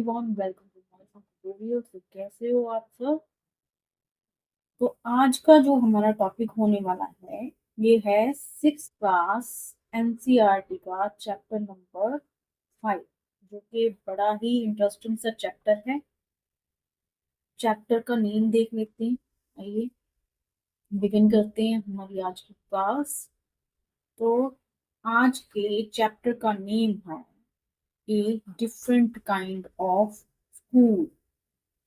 Everyone, welcome to my tutorial. तो कैसे हो आप सब? तो आज का जो हमारा टॉपिक होने वाला है ये है 6th क्लास एनसीईआरटी का चैप्टर नंबर 5, जो कि बड़ा ही इंटरेस्टिंग सा चैप्टर है। चैप्टर का नेम देख लेते हैं। आइए बिगिन करते हैं हमारी आज की क्लास। तो आज के चैप्टर का नेम है a different kind of school.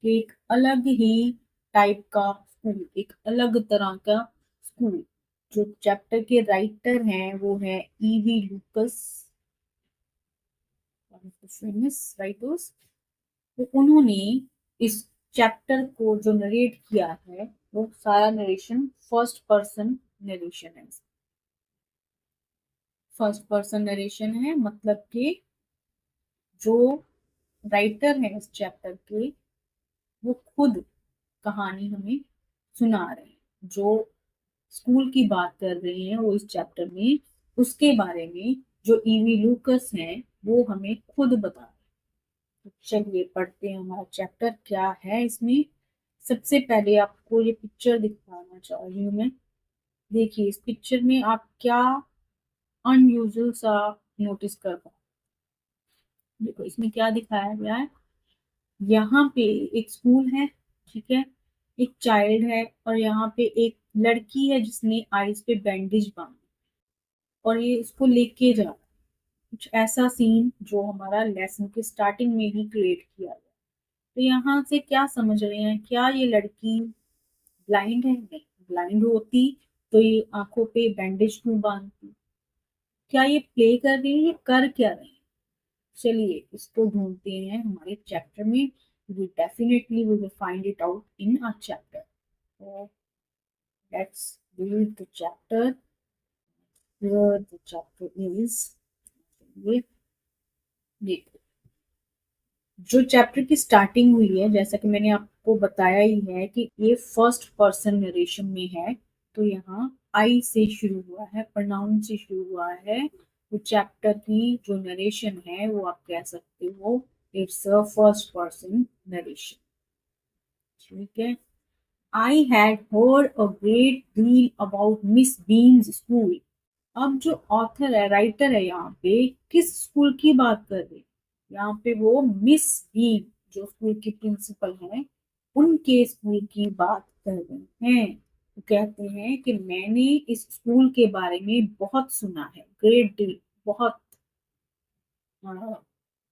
एक अलग ही टाइप का स्कूल, एक अलग तरह का स्कूल। जो चैप्टर के राइटर हैं वो है ईवी लूकस, फेमस राइटर्स। तो उन्होंने इस चैप्टर को जो नरेट किया है वो सारा नरेशन फर्स्ट पर्सन नरेशन है। फर्स्ट पर्सन नरेशन है, मतलब कि जो राइटर है इस चैप्टर के वो खुद कहानी हमें सुना रहे हैं। जो स्कूल की बात कर रहे हैं वो इस चैप्टर में उसके बारे में जो ईवी लूकस हैं वो हमें खुद बता रहे हैं। तो चलिए पढ़ते हैं हमारा चैप्टर क्या है इसमें। सबसे पहले आपको ये पिक्चर दिखाना चाह रही हूँ मैं। देखिए इस पिक्चर में आप क्या अनयूजुअल सा नोटिस कर पाओ। देखो इसमें क्या दिखाया गया है। यहाँ पे एक स्कूल है, ठीक है। एक चाइल्ड है और यहाँ पे एक लड़की है जिसने आईज पे बैंडेज बांधा और ये इसको लेके जा रहा है। कुछ ऐसा सीन जो हमारा लेसन के स्टार्टिंग में ही क्रिएट किया गया। तो यहाँ से क्या समझ रहे हैं, क्या ये लड़की ब्लाइंड है? नहीं, ब्लाइंड होती तो ये आंखों पे बैंडेज क्यों बांधती? क्या ये प्ले कर रही है, ये कर क्या रही है? चलिए इसको ढूंढते हैं हमारे चैप्टर में। we definitely we will find it out in our chapter. So let's read the chapter. Here the chapter is, ये देखो जो चैप्टर की स्टार्टिंग हुई है, जैसा कि मैंने आपको बताया ही है कि ये फर्स्ट पर्सन नरेशन में है। तो यहाँ आई से शुरू हुआ है, प्रोनाउन से शुरू हुआ है। तो चैप्टर की जो नरेशन है वो आप कह सकते हो it's a first person narration, ठीक है। I had heard a great deal about Miss Bean's school. अब जो ऑथर है, राइटर है, यहाँ पे किस स्कूल की बात कर रहे हैं? यहाँ पे वो मिस बीन जो स्कूल की प्रिंसिपल है उनके स्कूल की बात कर रहे हैं। तो कहते हैं कि मैंने इस स्कूल के बारे में बहुत सुना है। ग्रेट डील, बहुत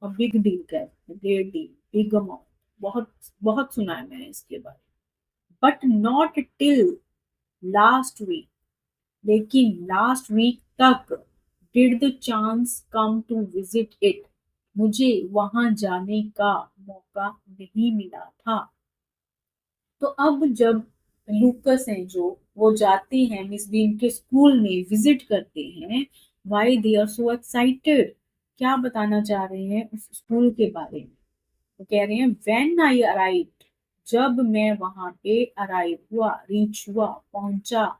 बिग डील कहते हैं, ग्रेट डील, बिग अमाउंट, बहुत बहुत सुना है मैंने इसके बारे में। But not till last week, लेकिन लास्ट वीक तक did the chance come to visit it, मुझे वहां जाने का मौका नहीं मिला था। तो अब जब लूकस हैं जो वो जाते हैं मिस बीन के स्कूल में, विजिट करते हैं, why they are so excited, क्या बताना चाह रहे हैं उस स्कूल के बारे में? तो कह रहे हैं व्हेन आई अराइव, जब मैं वहां पे अराइव हुआ, रीच हुआ, पहुंचा,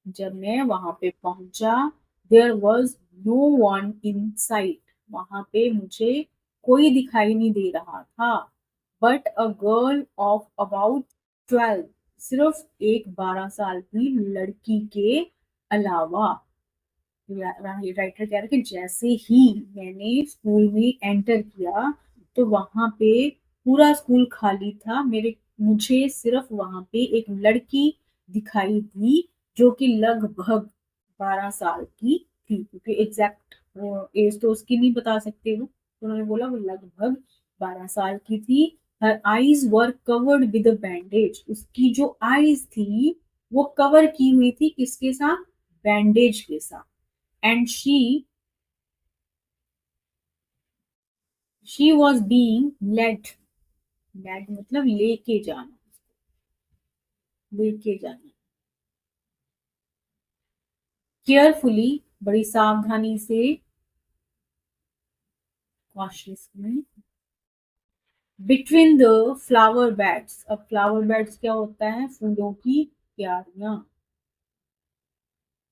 जब मैं वहां पे पहुंचा, there was no one in sight, वहां पे मुझे कोई दिखाई नहीं दे रहा था। But a girl of about 12, सिर्फ एक 12 साल की लड़की के अलावा। राइटर कह रहे कि जैसे ही मैंने स्कूल में एंटर किया तो वहां पे पूरा स्कूल खाली था। मेरे मुझे सिर्फ वहां पे एक लड़की दिखाई दी जो कि लगभग 12 साल की थी, क्योंकि एग्जैक्ट एज तो उसकी नहीं बता सकते वो, तो उन्होंने बोला वो लगभग 12 साल की थी। Her eyes were covered with bandage, उसकी जो आईज थी वो कवर की हुई थी, किसके साथ? बैंडेज के साथ। And she was being led, led मतलब लेके जाना, लेके जाना, केयरफुली, बड़ी सावधानी से, cautiously, between the flower beds. अब फ्लावर बेड्स क्या होता है? फूलों की क्यारियां,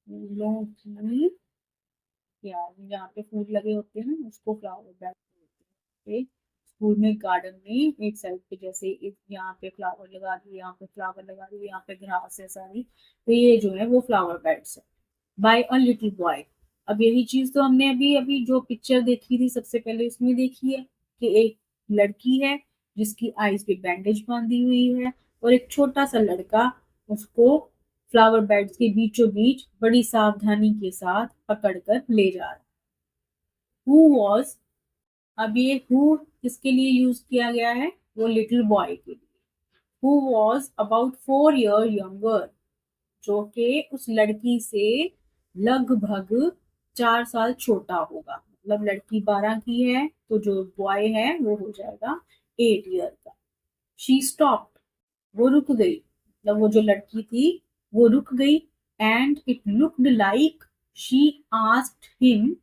फूलों की क्यारियां, जहाँ पे फूल लगे होते हैं उसको फ्लावर बेड बोलते हैं। स्कूल में गार्डन में एक साइड पे जैसे एक यहाँ पे फ्लावर लगा दिए, यहाँ पे फ्लावर लगा दिए, यहाँ पे घास है सारी, तो ये जो है वो फ्लावर बेड्स है बाय अ लिटिल बॉय। अब यही चीज तो हमने अभी अभी जो पिक्चर देखी थी सबसे पहले उसमें देखी है कि एक लड़की है जिसकी आईज पे बैंडेज बांधी हुई है और एक छोटा सा लड़का उसको फ्लावर बेड्स के बीचों बीच बड़ी सावधानी के साथ पकड़कर ले जा रहा है। हु वॉज, अब ये हु किसके लिए यूज किया गया है, वो लिटिल बॉय के लिए। Who was about 4 year younger, जो कि उस लड़की से लगभग 4 साल छोटा होगा। मतलब लड़की 12 की है तो जो बॉय है वो हो जाएगा 8 ईयर का। शी स्टॉप्ड, वो रुक गई, मतलब वो जो लड़की थी वो रुक गई। And it looked like she asked him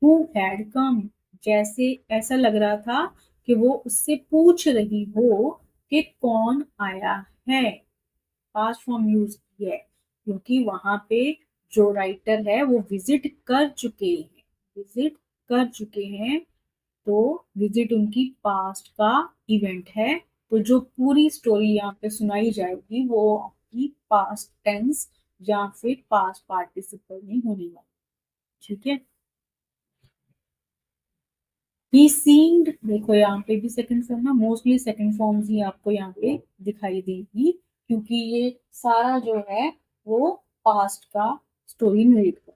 who had come, जैसे ऐसा लग रहा था कि वो उससे पूछ रही हो कि कौन आया है। पास्ट फॉर्म यूज किया है क्योंकि वहां पे जो राइटर है वो विजिट कर चुके हैं, विजिट कर चुके हैं, तो विजिट उनकी पास्ट का इवेंट है। तो जो पूरी स्टोरी यहाँ पे सुनाई जाएगी वो आपकी पास्ट टेंस या फिर पास्ट पार्टिसिपल में होने वाली, ठीक है। ही सीम्ड, देखो यहाँ पे भी सेकंड फॉर्म है, मोस्टली सेकंड फॉर्म्स ही आपको यहाँ पे दिखाई देगी क्योंकि ये सारा जो है वो पास्ट का स्टोरी नरेट कर।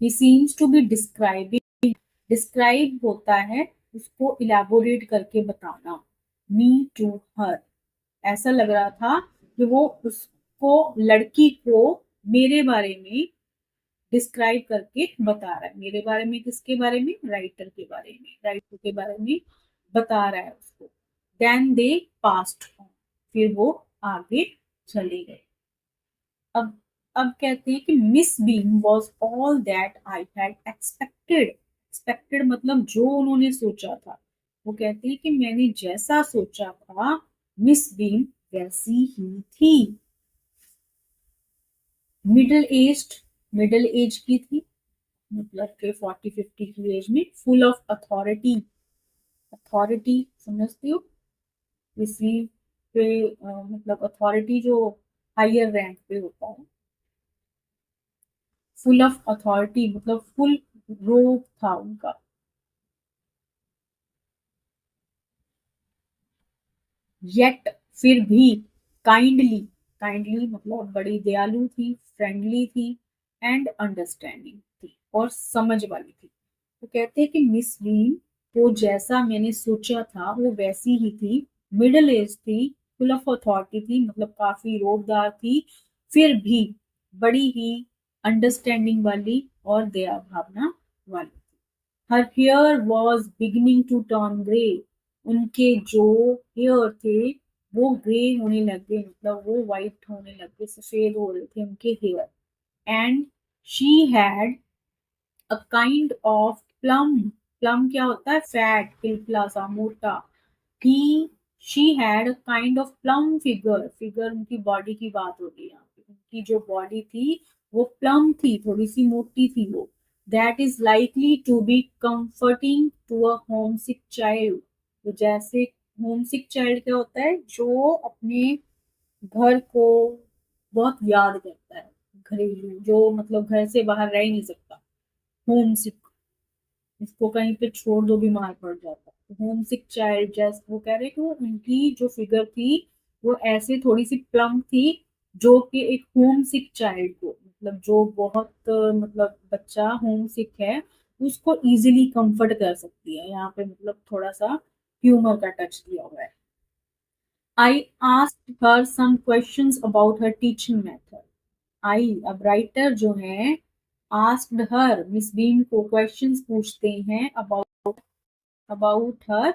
He seems to be describing, describe होता है उसको इलेबोरेट करके बताना। मी टू हर, ऐसा लग रहा था कि वो उसको लड़की को मेरे बारे में डिस्क्राइब करके बता रहा है। मेरे बारे में किसके बारे में, राइटर के बारे में, राइटर के बारे में बता रहा है उसको। देन दे पास्ट ऑन, फिर वो आगे चले गए। अब अब कहते हैं कि Miss Beam was all that I had expected. Expected मतलब जो उन्होंने सोचा था। वो कहते हैं कि मैंने जैसा सोचा था मिस बीन वैसी ही थी। मिडिल एज्ड, मिडिल एज की थी, मतलब के 40-50 की एज में। फुल ऑफ अथॉरिटी, अथॉरिटी समझती हो किसी पे मतलब अथॉरिटी जो हायर रैंक पे होता है। फुल ऑफ अथॉरिटी मतलब फुल रोब था उनका। येट फिर भी, काइंडली, काइंडली मतलब बड़ी दयालु थी, फ्रेंडली थी, एंड अंडरस्टैंडिंग थी और समझ वाली थी। तो कहते हैं कि मिस बीन को जैसा मैंने सोचा था वो वैसी ही थी। मिडिल एज थी, फुल ऑफ अथॉरिटी थी मतलब काफी रोबदार थी, फिर भी बड़ी ही अंडरस्टैंडिंग वाली और दया भावना वाली। Her hair was beginning to turn grey, उनके जो हेयर थे वो ग्रे होने लग गए, मतलब वो वाइट होने लग गए, सफेद हो रहे थे उनके hair. And she had a kind of plum, plum क्या होता है, फैट, पिलपला सा मोटा। He she had a kind of plum figure, figure उनकी बॉडी की बात हो रही है यहाँ पे। उनकी जो बॉडी थी वो प्लम थी, थोड़ी सी मोटी थी वो। That is likely to be comforting to a homesick child, तो जैसे होम सिक चाइल्ड क्या होता है, जो अपने घर को बहुत याद करता है, घरेलू जो मतलब घर से बाहर रह ही नहीं सकता, होम सिक, इसको कहीं पे छोड़ दो बीमार पड़ जाता है। होम सिक चाइल्ड, जैसे वो कह रहे कि वो उनकी जो फिगर थी वो ऐसे थोड़ी सी प्लम थी, जो कि एक होम सिक चाइल्ड को मतलब जो बहुत मतलब बच्चा होम सिक है उसको इजीली कंफर्ट कर सकती है। यहाँ पे मतलब थोड़ा सा ह्यूमर का टच दिया हुआ है। I asked her some questions about her teaching method. I, अब राइटर जो है आस्क्ड हर, मिस बीन को क्वेश्चंस पूछते हैं अबाउट हर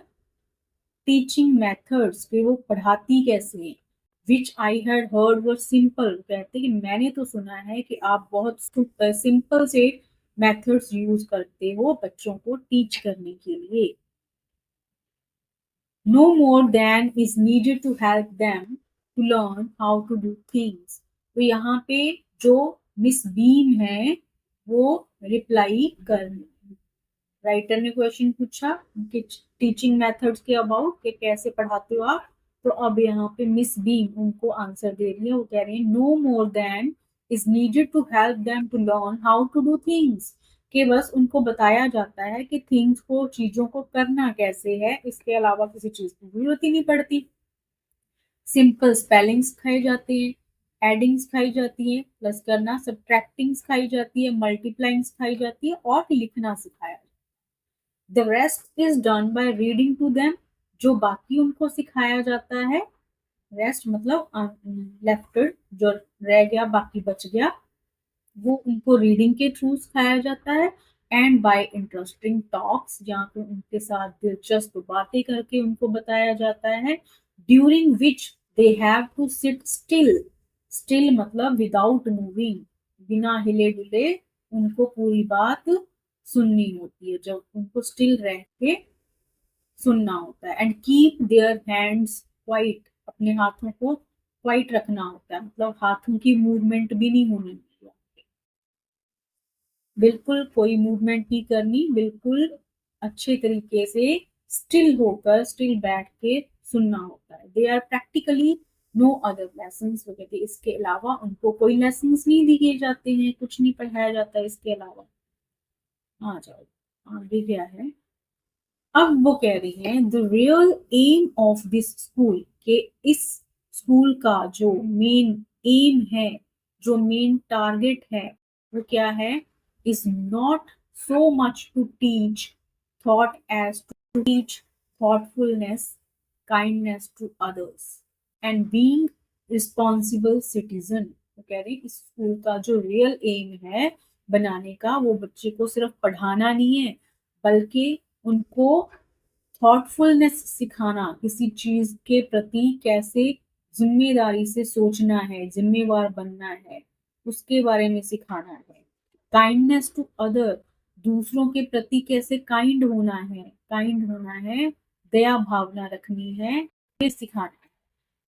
टीचिंग मेथड्स, कि वो पढ़ाती कैसे हैं। Which I had heard were simple, कहते हैं कि मैंने तो सुना है कि आप बहुत सिंपल से मेथड्स यूज करते हो बच्चों को टीच करने के लिए। No more than is needed to help them to learn how to do things. तो यहाँ पे जो मिस बीन है वो रिप्लाई कर राइटर ने क्वेश्चन पूछा कि टीचिंग मेथड्स के अबाउट, कि कैसे पढ़ाते हो आप। तो अब यहाँ पे मिस बीम उनको आंसर दे रही है। वो कह रही है no more than is needed to help them to learn how to do things, कि बस उनको बताया जाता है कि थिंग्स को, चीजों को करना कैसे है, इसके अलावा किसी चीज की जरूरत ही नहीं पड़ती। सिंपल स्पेलिंग सिखाए जाते हैं, एडिंग सिखाई जाती है, प्लस करना, सब्ट्रैक्टिंग सिखाई जाती है, मल्टीप्लाइंग सिखाई जाती है, और लिखना सिखाया जाता है। The rest is done by reading to them, जो बाकी उनको सिखाया जाता है, रेस्ट मतलब लेफ्ट, जो रह गया, बाकी बच गया, वो उनको रीडिंग के थ्रू सिखाया जाता है। एंड बाय इंटरेस्टिंग टॉक्स, जहाँ पे उनके साथ दिलचस्प बातें करके उनको बताया जाता है। During which they have to sit still, still मतलब विदाउट मूविंग, बिना हिले डुले उनको पूरी बात सुननी होती है, जब उनको स्टिल रह के सुनना होता है। And keep their hands quite, अपने हाथों को क्वाइट रखना होता है, मतलब हाथों की मूवमेंट भी नहीं होनी चाहिए, बिल्कुल कोई मूवमेंट नहीं करनी, बिल्कुल अच्छे तरीके से स्टिल होकर, स्टिल बैठ के सुनना होता है। They are practically no other lesson वगैरह, इसके अलावा उनको कोई लेसन नहीं दिए जाते हैं, कुछ नहीं पढ़ाया जाता है इसके अलावा। आ जाओ, आगे क्या है। अब वो कह रही हैं the real aim of this school, के इस स्कूल का जो मेन एम है, जो मेन टारगेट है, वो क्या है। Is not so much to teach thought as to teach thoughtfulness, kindness to others and being responsible citizen। वो कह रही इस स्कूल का जो रियल एम है बनाने का, वो बच्चे को सिर्फ पढ़ाना नहीं है, बल्कि उनको थॉटफुलनेस सिखाना, किसी चीज के प्रति कैसे जिम्मेदारी से सोचना है, जिम्मेवार बनना है, उसके बारे में सिखाना है। काइंडनेस टू अदर, दूसरों के प्रति कैसे काइंड होना है, काइंड होना है, दया भावना रखनी है, ये सिखाना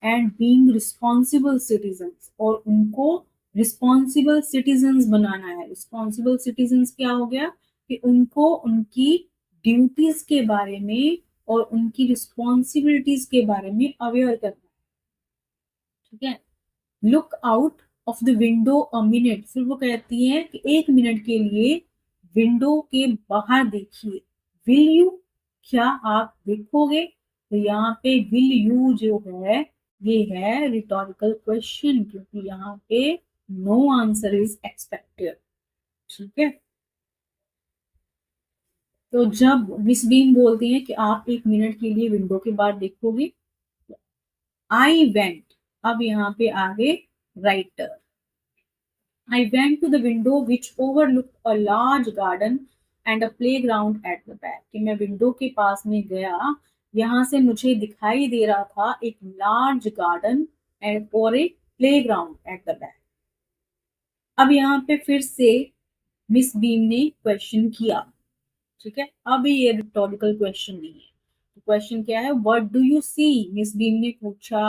है। एंड बीइंग रिस्पॉन्सिबल सिटीजन्स, और उनको रिस्पॉन्सिबल सिटीजन्स बनाना है। रिस्पॉन्सिबल सिटीजन्स क्या हो गया, कि उनको उनकी ड्यूटीज के बारे में और उनकी रिस्पॉन्सिबिलिटीज के बारे में अवेयर करना है। ठीक है। Look out of the window a minute, फिर वो कहती है कि एक मिनट के लिए विंडो के बाहर देखिए। विल यू, क्या आप देखोगे। तो यहाँ पे विल यू जो है, ये है रिटोरिकल क्वेश्चन, क्योंकि यहाँ पे नो आंसर इज एक्सपेक्टेड। ठीक है। तो जब मिस बीम बोलती है कि आप एक मिनट के लिए विंडो के बाहर देखोगे, आई वेंट, अब यहाँ पे आगे writer, I went to the window which overlooked a large garden and a playground at the back। कि मैं विंडो के पास में गया, यहाँ से मुझे दिखाई दे रहा था एक लार्ज गार्डन एंड और एक प्लेग्राउंड एट द बैक। अब यहाँ पे फिर से मिस बीम ने क्वेश्चन किया। ठीक है। अब ये रिटोरिकल क्वेश्चन नहीं है। क्वेश्चन क्या है, what do you see, Miss Beam ने पूछा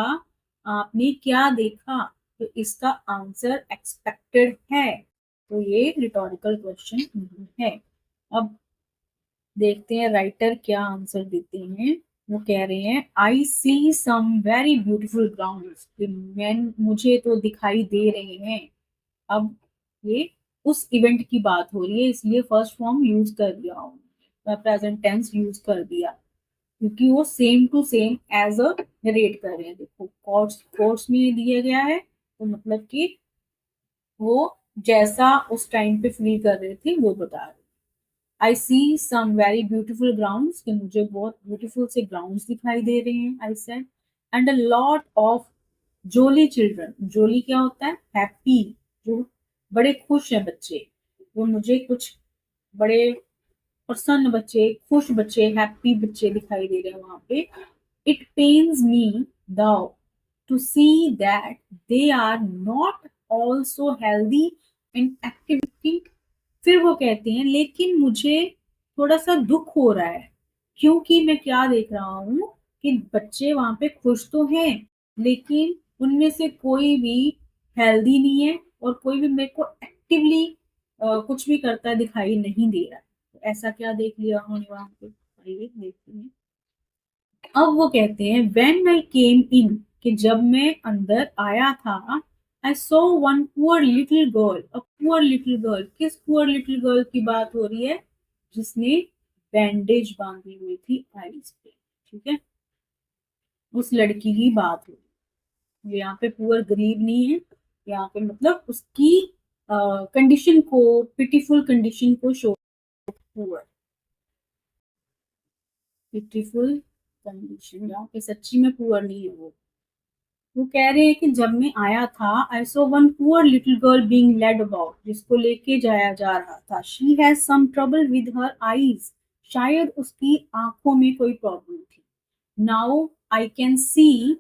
आपने क्या देखा। तो इसका आंसर एक्सपेक्टेड है, तो ये रिटोरिकल क्वेश्चन नहीं है। अब देखते हैं राइटर क्या आंसर देते हैं। वो कह रहे हैं आई सी सम वेरी ब्यूटिफुल ग्राउंड्स, मैं, मुझे तो दिखाई दे रहे हैं। अब ये उस इवेंट की बात हो रही है, इसलिए फर्स्ट फॉर्म यूज कर दिया, प्रेजेंट टेंस यूज कर दिया, क्योंकि वो same to same as a narrate कर रहे हैं। देखो कोर्स, कोर्स में दिया गया है, तो मतलब कि वो जैसा उस टाइम पे फील कर रहे थे वो बता रहे। आई सी सम वेरी ब्यूटिफुल ग्राउंड्स, कि मुझे बहुत ब्यूटीफुल से ग्राउंड्स दिखाई दे रहे हैं, I said. And a lot of jolly children, jolly क्या होता है, हैप्पी, जो बड़े खुश हैं बच्चे, वो मुझे कुछ बड़े प्रसन्न बच्चे, खुश बच्चे, हैप्पी बच्चे दिखाई दे रहे हैं वहां पे। It pains me though to see that they are not also healthy and active. फिर वो कहते हैं लेकिन मुझे थोड़ा सा दुख हो रहा है, क्योंकि मैं क्या देख रहा हूँ कि बच्चे वहां पे खुश तो हैं, लेकिन उनमें से कोई भी हेल्दी नहीं है, और कोई भी मेरे को एक्टिवली कुछ भी करता दिखाई नहीं दे रहा है। ऐसा क्या देख लिया उन्होंने वहां पे, आइए देखते हैं। अब वो कहते हैं व्हेन आई केम इन, कि जब मैं अंदर आया था, I saw one poor little girl, a poor little girl, किस पुअर लिटिल गर्ल की बात हो रही है, जिसने बैंडेज बांधी हुई थी आईज पे, ठीक है, उस लड़की की बात हो रही है। यहाँ पे पुअर गरीब नहीं है, यहाँ पे मतलब उसकी कंडीशन को, पिटीफुल कंडीशन को शो, पुअर पिटीफुल कंडीशन, यहाँ पे सच्ची में पुअर नहीं है वो कह रहे हैं कि जब मैं आया था, I saw one poor little girl being led about, जिसको लेके जाया जा रहा था, she has some trouble with her eyes, शायद उसकी आंखों में कोई प्रॉब्लम थी। Now I can see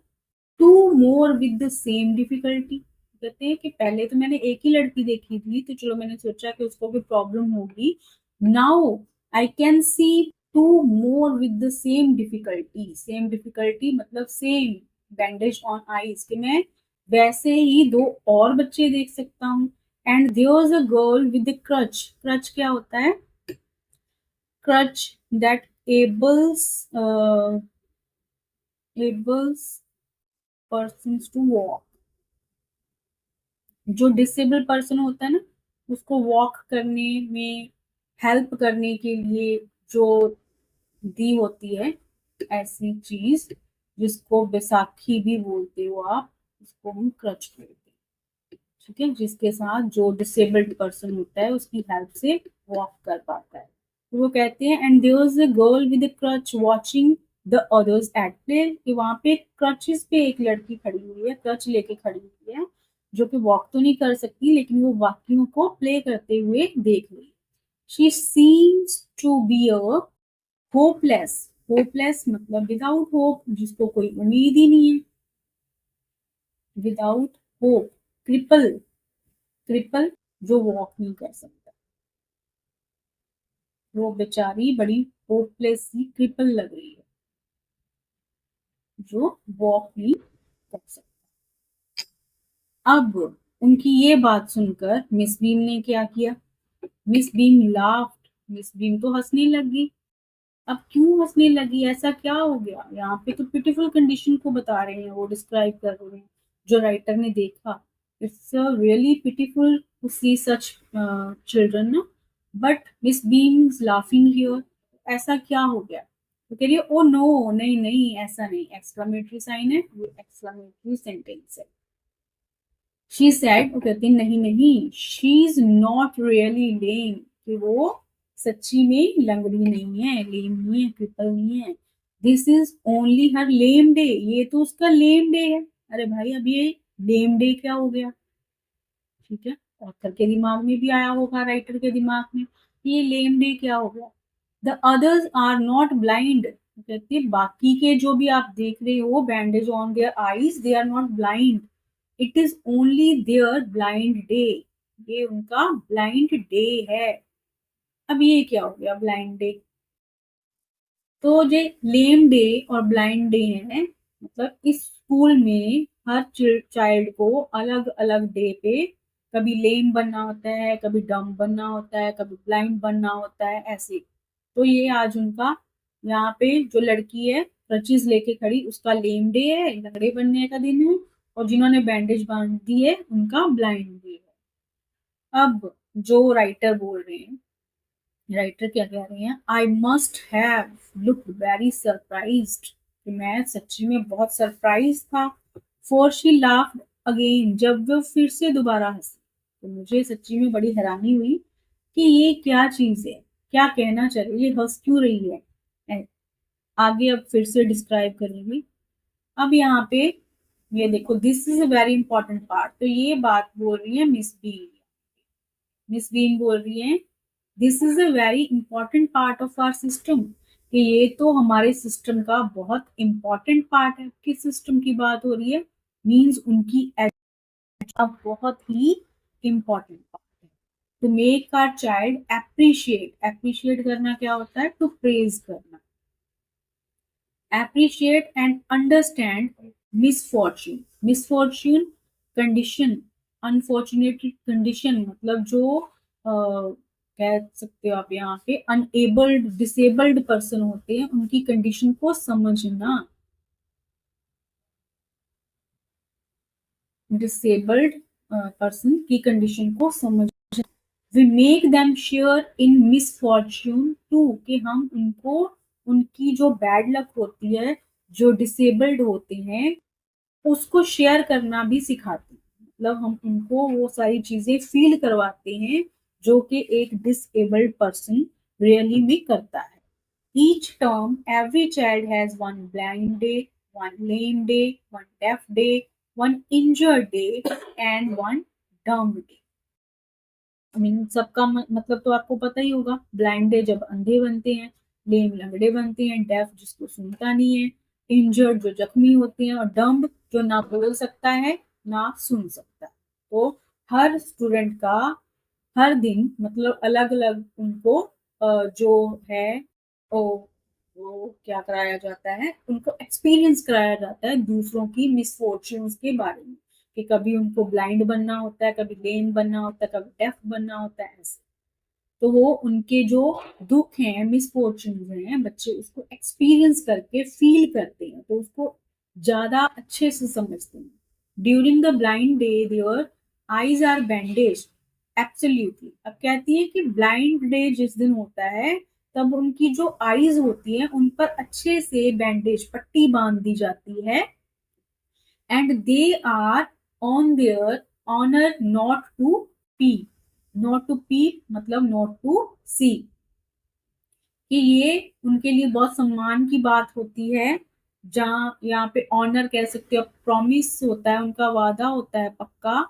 two more with the same difficulty, कहते हैं कि पहले तो मैंने एक ही लड़की देखी थी, तो चलो मैंने सोचा कि उसको भी प्रॉब्लम होगी, now I can see two more with the same difficulty मतलब सेम बैंडेज ऑन आईज, कि मैं वैसे ही दो और बच्चे देख सकता हूँ। And there was a girl with crutch, crutch क्या होता है, crutch that enables enables persons to walk, जो डिसेबल पर्सन होता है ना, उसको वॉक करने में हेल्प करने के लिए जो दी होती है, ऐसी चीज जिसको बैसाखी भी बोलते हो आप, उसको हम क्रच बोलते हैं, ठीक है, जिसके साथ जो डिसेबल्ड पर्सन होता है उसकी हेल्प से वॉक कर पाता है। तो वो कहते हैं and there was a girl with a crutch watching the others at play, कि वहां पे क्रचेस पे एक लड़की खड़ी हुई है, क्रच लेके खड़ी हुई है, जो कि वॉक तो नहीं कर सकती लेकिन वो बाकियों को प्ले करते हुए देख रही है। She seems to be a hopeless, hopeless मतलब विदाउट होप, जिसको कोई उम्मीद ही नहीं है, विदाउट होप, क्रिपल, क्रिपल जो वॉक नहीं कर सकता, वो बेचारी बड़ी होपलेस सी क्रिपल लग रही है, जो वॉक नहीं कर सकता। अब उनकी ये बात सुनकर मिस बीम ने क्या किया, miss beam laughed, miss beam तो हंसने लगी। अब क्यों हंसने लगी, ऐसा क्या हो गया, यहाँ पे तो पिटीफुल कंडीशन को बता रहे हैं, वो डिस्क्राइब कर रहे हैं जो राइटर ने देखा। It's really pitiful to see such children ना, but Miss Beam's laughing here, ऐसा क्या हो गया, तो कह रही है ओ नो, नहीं नहीं ऐसा नहीं, एक्सक्लेमेटरी साइन है, वो एक्सक्लेमेटरी सेंटेंस है। शी सेड, वो कहती नहीं नहीं, शी इज नॉट रियली लेम, कि वो सच्ची में लंगड़ी नहीं है, लेम नहीं है, क्रिपल नहीं है, this is only her lame day, ये तो उसका लेम डे है। अरे भाई अब ये लेम डे क्या हो गया, ठीक है, ऑथर के दिमाग में भी आया होगा, राइटर के दिमाग में, ये लेम डे क्या हो गया। The others are not blind, कहते हैं बाकी के जो भी आप देख रहे हो bandage on their eyes, they are not blind, it is only their blind day, ये उनका ब्लाइंड डे है। अब ये क्या हो गया ब्लाइंड डे, तो जो लेम डे और ब्लाइंड डे है, मतलब इस स्कूल में हर चाइल्ड को अलग अलग डे पे कभी लेम बनना होता है, कभी डम बनना होता है, कभी ब्लाइंड बनना होता है, ऐसे। तो ये आज उनका, यहाँ पे जो लड़की है क्रचेस लेके खड़ी, उसका लेम डे है, लंगड़े बनने का दिन है, और जिन्होंने बैंडेज बांध दी है उनका ब्लाइंड डे है। अब जो राइटर बोल रहे हैं, राइटर क्या कह रहे हैं, I must have looked very surprised, कि मैं सच्ची में बहुत सरप्राइज था, फॉर शी लाफ्ड अगेन, जब वो फिर से दोबारा हंसी, तो मुझे सच्ची में बड़ी हैरानी हुई कि ये क्या चीज है, क्या कहना चाह रही है, ये हंस क्यों रही है। आगे अब फिर से डिस्क्राइब करेंगी। अब यहाँ पे ये देखो, this is a very important part, तो ये बात बोल रही है मिस बीन, मिस बीन बोल रही है this is a very important part of our system, कि ये तो हमारे सिस्टम का बहुत इंपॉर्टेंट पार्ट है। किस सिस्टम की बात हो रही है, मींस उनकी अब बहुत ही इंपॉर्टेंट पार्ट है। To make our child appreciate, appreciate करना क्या होता है, टू प्रेज करना, appreciate and understand misfortune, condition, unfortunate condition, मतलब जो कह सकते हो आप यहाँ पे अनएबल्ड डिसेबल्ड पर्सन होते हैं उनकी कंडीशन को समझना, डिसेबल्ड पर्सन की कंडीशन को समझ, we make them share in misfortune too, कि हम उनको उनकी जो बैड लक होती है, जो डिसेबल्ड होते हैं उसको शेयर करना भी सिखाते हैं। मतलब हम उनको वो सारी चीजें फील करवाते हैं जो कि एक डिसेबल्ड पर्सन रियली में करता है। Each term every child has one blind day, one lame day, one deaf day, one injured day and one dumb day. I mean सबका मतलब तो आपको पता ही होगा, ब्लाइंड डे जब अंधे बनते हैं, लेम लंगड़े बनते हैं, डेफ जिसको सुनता नहीं है, इंजर्ड जो जख्मी होते हैं, और डम्ब जो ना बोल सकता है ना सुन सकता है। तो हर स्टूडेंट का हर दिन मतलब अलग अलग उनको जो है वो वो क्या कराया जाता है, उनको एक्सपीरियंस कराया जाता है दूसरों की मिसफॉर्च्यून्स के बारे में, कि कभी उनको ब्लाइंड बनना होता है, कभी लेम बनना होता है, कभी डेफ बनना होता है, ऐसे। तो वो उनके जो दुख हैं, मिसफॉर्चून्स हैं, बच्चे उसको एक्सपीरियंस करके फील करते हैं, तो उसको ज्यादा अच्छे से समझते हैं। During the blind day their eyes are bandage, absolutely. अब कहती है कि ब्लाइंड डे जिस दिन होता है तब उनकी जो आईज होती है उन पर अच्छे से बैंडेज पट्टी बांध दी जाती है, and they are on their honour not to peep, not to peep मतलब नॉट टू सी, कि ये उनके लिए बहुत सम्मान की बात होती है। जहाँ यहाँ पे ऑनर कह सकते हो, प्रॉमिस होता है, उनका वादा होता है पक्का,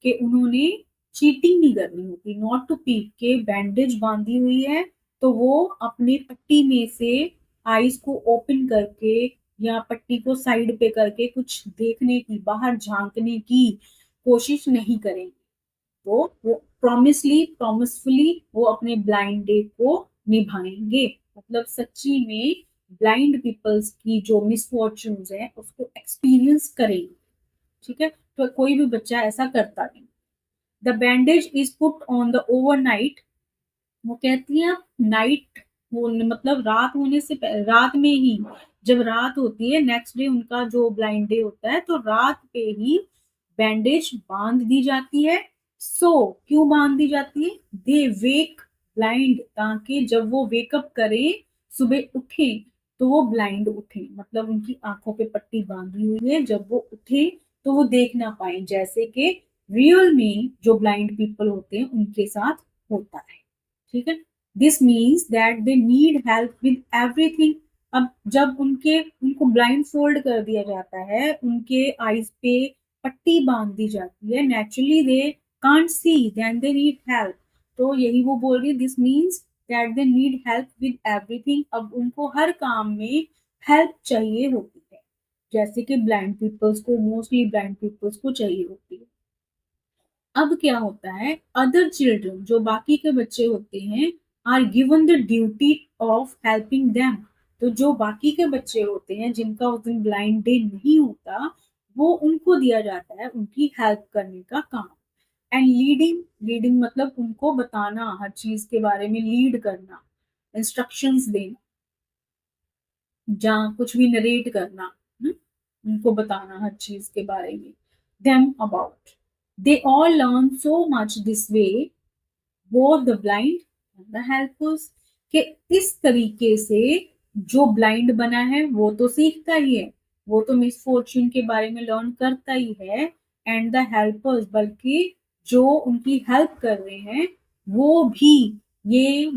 कि उन्होंने चीटिंग नहीं करनी होती। नॉट टू पीक के बैंडेज बांधी हुई है तो वो अपनी पट्टी में से आईज को ओपन करके या पट्टी को साइड पे करके कुछ देखने की, बाहर झांकने की कोशिश नहीं करेंगे। तो वो प्रॉमिसफुली वो अपने ब्लाइंड डे को निभाएंगे। मतलब सच्ची में ब्लाइंड पीपल्स की जो मिसफॉर्चून्स है उसको एक्सपीरियंस करेंगे। ठीक है, तो कोई भी बच्चा ऐसा करता नहीं। The bandage is put on the overnight, वो कहती है नाइट, वो मतलब रात होने से रात में ही, जब रात होती है नेक्स्ट डे उनका जो ब्लाइंड डे होता है तो रात पे ही बैंडेज बांध दी जाती है। सो क्यों बांध दी जाती है? दे वेक ब्लाइंड, ताकि जब वो वेकअप करें, सुबह उठे, तो वो ब्लाइंड उठे, मतलब उनकी आंखों पे पट्टी बांधी हुई है, जब वो उठे तो वो देख ना पाए, जैसे कि रियल में जो ब्लाइंड पीपल होते हैं उनके साथ होता है। ठीक है, this means that they need help with everything. अब जब उनको ब्लाइंड फोल्ड कर दिया जाता है, उनके आईज पे पट्टी बांध दी जाती है, naturally they can't see, then they need help. तो यही वो बोल रही है, this means that they need help with everything. अब उनको हर काम में हेल्प चाहिए होती है, जैसे कि ब्लाइंड पीपल्स को, मोस्टली ब्लाइंड पीपल्स को चाहिए होती है। अब क्या होता है, अदर चिल्ड्रन जो बाकी के बच्चे होते हैं are given the duty of helping them. तो जो बाकी के बच्चे होते हैं जिनका उस दिन ब्लाइंड डे नहीं होता, वो उनको दिया जाता है उनकी हेल्प करने का काम। एंड लीडिंग, लीडिंग मतलब उनको बताना, हर चीज के बारे में लीड करना, इंस्ट्रक्शंस देना, जहाँ कुछ भी नरेट करना, उनको बताना हर चीज के बारे में। them about, they all learn so much this way, both the blind and the helpers, कि इस तरीके से जो ब्लाइंड बना है वो तो सीखता ही है, वो तो मिसफॉर्च्यून के बारे में लर्न करता ही है, एंड द हेल्पर्स, बल्कि जो उनकी हेल्प कर रहे हैं वो भी ये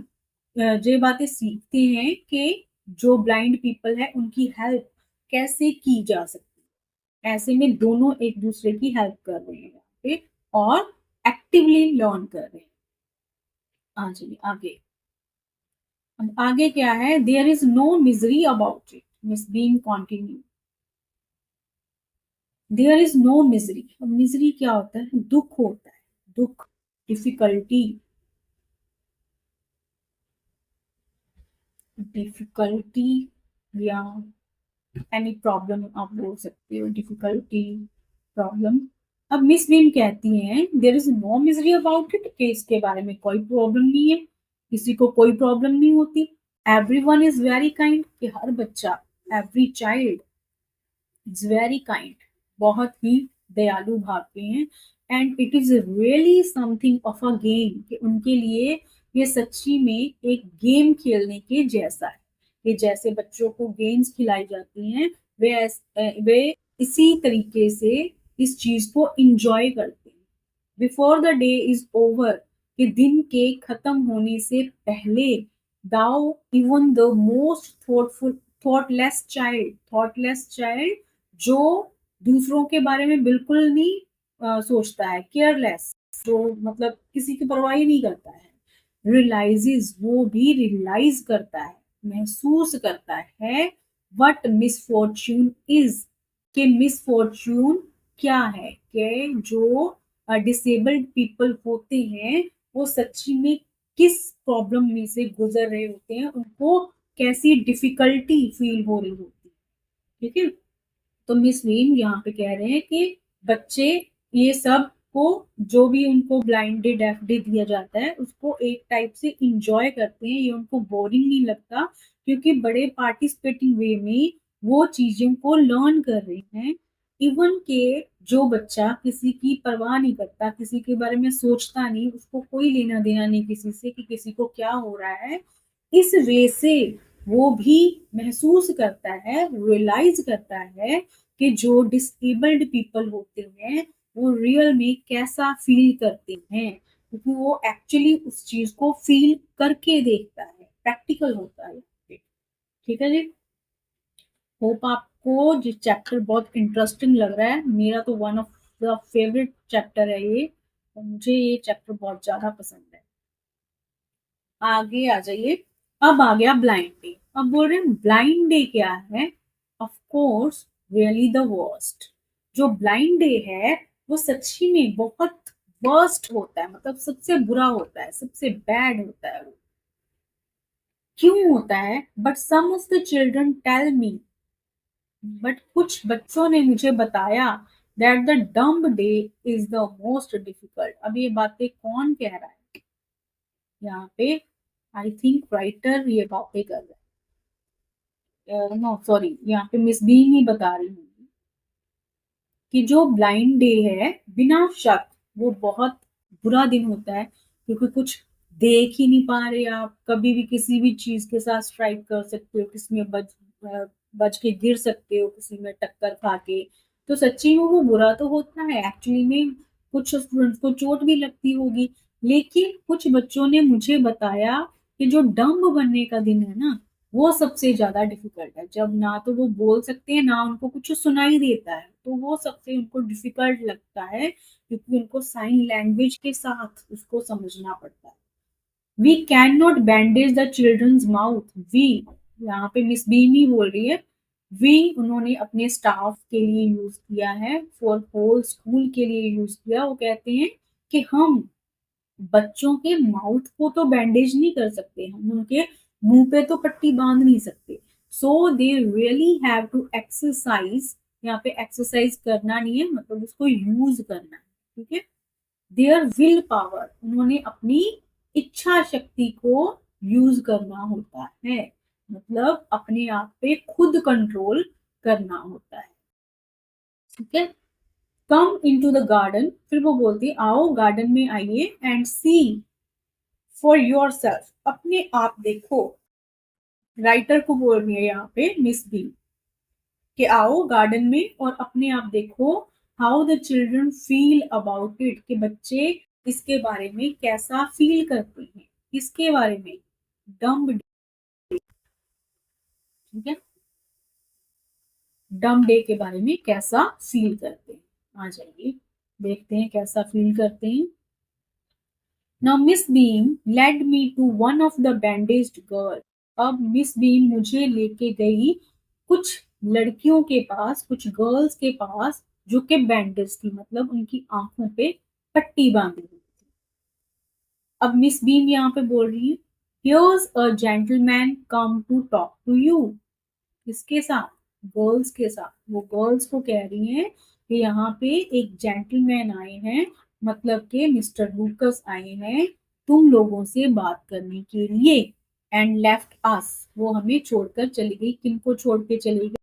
ये बातें सीखते हैं कि जो ब्लाइंड पीपल है उनकी हेल्प कैसे की जा सकती है। ऐसे में दोनों एक दूसरे की हेल्प कर रहे हैं यहाँ पे और एक्टिवली लर्न कर रहे हैं। हाँ जी, आगे। अब आगे क्या है, there is no misery about it, Miss Beam continue. There is no misery, अब मिजरी क्या होता है? दुख होता है, दुख, डिफिकल्टी, डिफिकल्टी या एनी प्रॉब्लम आप बोल सकते हो, डिफिकल्टी, प्रॉब्लम। अब मिस बीन कहती हैं there is no misery about it, कि इसके बारे में कोई प्रॉब्लम नहीं है, किसी को कोई प्रॉब्लम नहीं होती। एवरीवन इज वेरी काइंड, कि हर बच्चा, every child is very kind, बहुत ही दयालु भाव के हैं। And it is really something of a game, कि उनके लिए ये सच्ची में एक गेम खेलने के जैसा है। कि जैसे बच्चों को गेम्स खिलाई जाती हैं, वे इसी तरीके से इस चीज को इंजॉय करते हैं। Before the day is over, कि दिन के खत्म होने से पहले, though even the most thoughtless child, जो दूसरों के बारे में बिल्कुल नहीं सोचता है, केयरलेस, जो मतलब किसी की परवाह ही नहीं करता है, रियलाइजेस, वो भी रियलाइज करता है, महसूस करता है, वट मिसफॉर्च्यून इज, कि मिसफॉर्च्यून क्या है, कि जो डिसेबल्ड पीपल होते हैं वो सच्ची में किस प्रॉब्लम में से गुजर रहे होते हैं, उनको कैसी डिफिकल्टी फील हो रही होती है। ठीक है। तो मिस वीन यहाँ पे कह रहे हैं कि बच्चे ये सब को, जो भी उनको ब्लाइंडेड एफडी दिया जाता है उसको एक टाइप से इंजॉय करते हैं, ये उनको बोरिंग नहीं लगता, क्योंकि बड़े पार्टिसिपेटिंग वे में वो चीजों को लर्न कर रहे हैं। इवन के जो बच्चा किसी की परवाह नहीं करता, किसी के बारे में सोचता नहीं, उसको कोई लेना देना नहीं किसी से कि किसी को क्या हो रहा है, इस वे से वो भी महसूस करता है, रियलाइज करता है कि जो डिसेबल्ड पीपल होते हैं वो रियल में कैसा फील करते हैं, क्योंकि वो एक्चुअली उस चीज को फील करके देखता है, प्रैक्टिकल होता है। ठीक है जी। होप आपको ये चैप्टर बहुत इंटरेस्टिंग लग रहा है। मेरा तो one of the favourite chapter है ये, और मुझे ये चैप्टर बहुत ज्यादा पसंद है। आगे आ जाइए। अब आ गया ब्लाइंड डे। अब बोल रहे हैं ब्लाइंड डे क्या है। Of course really the worst. जो ब्लाइंड डे है वो सच्ची में बहुत वर्स्ट होता है, मतलब सबसे बुरा होता है, सबसे बैड होता है वो। क्यों होता है? But some of the children tell me, but कुछ बच्चों ने मुझे बताया, that the dumb day is the most difficult. अब ये बातें कौन कह रहा है यहाँ पे? आई थिंक राइटर ये बातें कर रहे हैं, नो सॉरी, यहाँ पे मिस बीन ही बता रही हूँ कि जो ब्लाइंड डे है, बिना शक वो बहुत बुरा दिन होता है, क्योंकि कुछ देख ही नहीं पा रहे आप, कभी भी किसी भी चीज के साथ स्ट्राइक कर सकते हो, किसी में बच के गिर सकते हो, किसी में टक्कर खा के। तो सच्ची में वो बुरा तो होता है, एक्चुअली में कुछ स्टूडेंट्स को चोट भी लगती होगी। लेकिन कुछ बच्चों ने मुझे बताया कि जो डम्ब बनने का दिन है ना, वो सबसे ज्यादा डिफिकल्ट है, जब ना तो वो बोल सकते हैं ना उनको कुछ सुनाई देता है, तो वो सबसे उनको डिफिकल्ट लगता है, क्योंकि उनको साइन लैंग्वेज के साथ उसको समझना पड़ता है। We can not bandage the children's mouth. We, यहाँ पे मिस बीमी बोल रही है, वी उन्होंने अपने स्टाफ के लिए यूज किया है, फॉर होल स्कूल के लिए यूज किया। वो कहते हैं कि हम बच्चों के माउथ को तो बैंडेज नहीं कर सकते, हम उनके मुंह पे तो पट्टी बांध नहीं सकते। So they really have to exercise, यहाँ पे एक्सरसाइज करना नहीं है, मतलब उसको यूज करना है। ठीक है। देयर विल पावर, उन्होंने अपनी इच्छा शक्ति को यूज करना होता है, मतलब अपने आप पे खुद कंट्रोल करना होता है। ठीक है। कम इनटू द गार्डन, फिर वो बोलती है आओ गार्डन में आइए, and see for yourself, अपने आप देखो। राइटर को बोल रही है यहाँ पे मिस बी, कि आओ गार्डन में और अपने आप देखो, how the children feel about it, कि बच्चे इसके बारे में कैसा फील करते हैं, इसके बारे में, डम्ब। ठीक है। डम डे के बारे में कैसा फील करते हैं, आ जाइए देखते हैं कैसा फील करते हैं। Now Miss Beam led me to one of the bandaged girl. अब मिस बीम मुझे लेके गई कुछ लड़कियों के पास, कुछ गर्ल्स के पास, जो कि बैंडेज थी, मतलब उनकी आंखों पे पट्टी बांधी हुई थी। अब मिस बीम यहाँ पे बोल रही है, Here's a gentleman come to talk to you. किसके साथ? गर्ल्स के साथ। वो गर्ल्स को कह रही हैं कि यहाँ पे एक जेंटलमैन आए हैं, मतलब के मिस्टर लूकस आए हैं तुम लोगों से बात करने के लिए, एंड लेफ्ट अस, वो हमें छोड़कर चली गई। किनको छोड़ के चली गई?